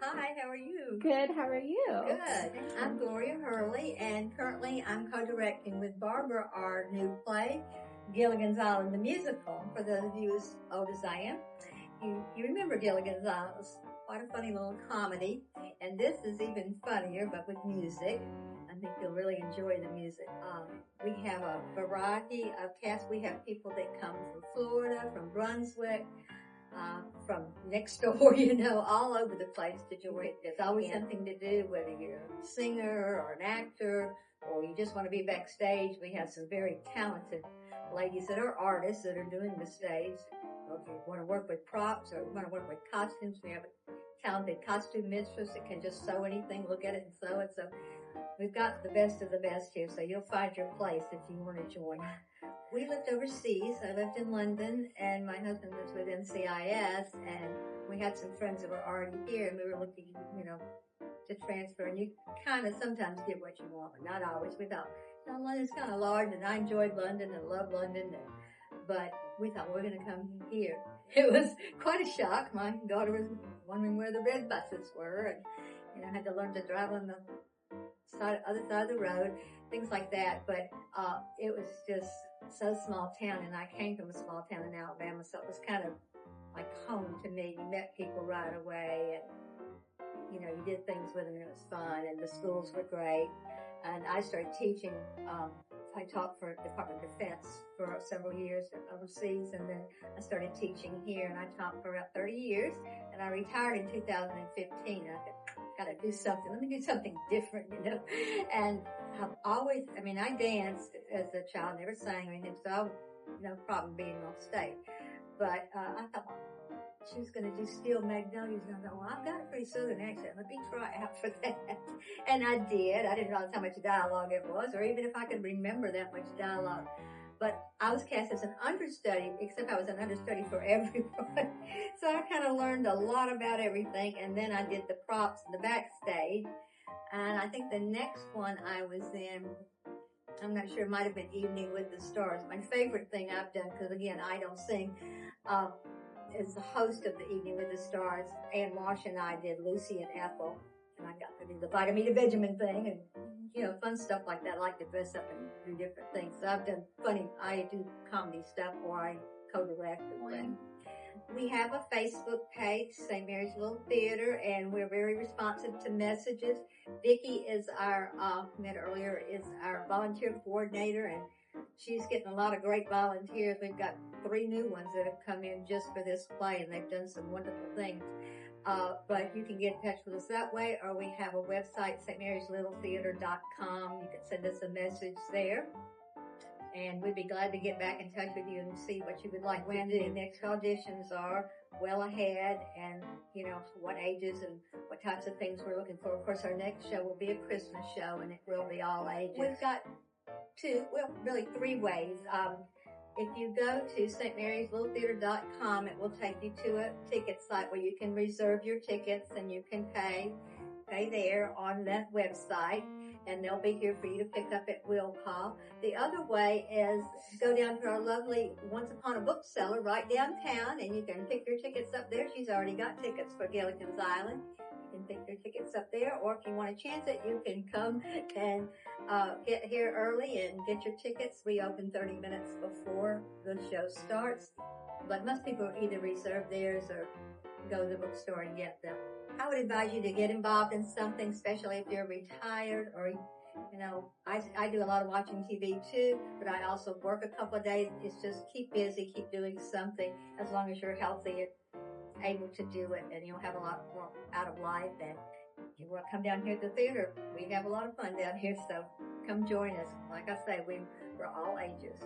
Hi, how are you? Good, how are you? Good. I'm Gloria Hurley, and currently I'm co-directing with Barbara our new play, Gilligan's Island, the musical. For those of you as old as I am, you remember Gilligan's Island. It's quite a funny little comedy, and this is even funnier, but with music. I think you'll really enjoy the music. We have a variety of cast. We have people that come from Florida, from Brunswick, from next door, all over the place to join. There's always something to do, whether you're a singer or an actor or you just want to be backstage. We have some very talented ladies that are artists that are doing the stage. Or if you want to work with props or you want to work with costumes, we have a talented costume mistress that can just sew anything, look at it and sew it. So we've got the best of the best here, so you'll find your place if you want to join. We lived overseas. I lived in London, and my husband was with NCIS, and we had some friends that were already here, and we were looking, to transfer. And you kind of sometimes get what you want, but not always. We thought, London's kind of large, and I enjoyed London and loved London, but we thought we're going to come here. It was quite a shock. My daughter was wondering where the red buses were, and I had to learn to drive on the other side of the road, things like that. But it was just so small town, and I came from a small town in Alabama, so it was kind of like home to me. You met people right away, and you did things with them, and it was fun, and the schools were great. And I started teaching. I taught for Department of Defense for several years overseas, and then I started teaching here, and I taught for about 30 years, and I retired in 2015. I gotta do something. Let me do something different, And I've always, I danced as a child, never sang or anything, so no problem being on stage. But I thought, she was going to do Steel Magnolias, and I thought, I've got a pretty southern accent. Let me try out for that. And I did. I didn't realize how much dialogue it was, or even if I could remember that much dialogue. But I was cast as an understudy, except I was an understudy for everyone. So I kind of learned a lot about everything, and then I did the props in the backstage. And I think the next one I was in, I'm not sure, it might have been Evening with the Stars. My favorite thing I've done, because again, I don't sing, is the host of the Evening with the Stars. Ann Marsh and I did Lucy and Ethel, and I got to do the Vitamin to Benjamin thing, and fun stuff like that. I like to dress up and do different things. So I've done I do comedy stuff, or I co-direct and we have a Facebook page, St. Mary's Little Theater, and we're very responsive to messages. Vicki is our, met earlier, is our volunteer coordinator, and she's getting a lot of great volunteers. We've got 3 new ones that have come in just for this play, and they've done some wonderful things. But you can get in touch with us that way, or we have a website, stmaryslittletheater.com. You can send us a message there. And we'd be glad to get back in touch with you and see what you would like when the next auditions are well ahead, and, what ages and what types of things we're looking for. Of course, our next show will be a Christmas show, and it will be all ages. We've got 3 ways. If you go to stmaryslittletheater.com, it will take you to a ticket site where you can reserve your tickets, and you can pay there on that website, and they'll be here for you to pick up at will call. The other way is go down to our lovely Once Upon a Bookseller right downtown, and you can pick your tickets up there. She's already got tickets for Gilligan's Island. You can pick your tickets up there, or if you want to chance it, you can come and get here early and get your tickets. We open 30 minutes before the show starts, but most people either reserve theirs or go to the bookstore and get them. I would advise you to get involved in something, especially if you're retired, or, I do a lot of watching TV too, but I also work a couple of days. It's just keep busy, keep doing something, as long as you're healthy and able to do it, and you'll have a lot more out of life. And if you want to come down here to the theater, we have a lot of fun down here, so come join us. Like I say, we're all ages.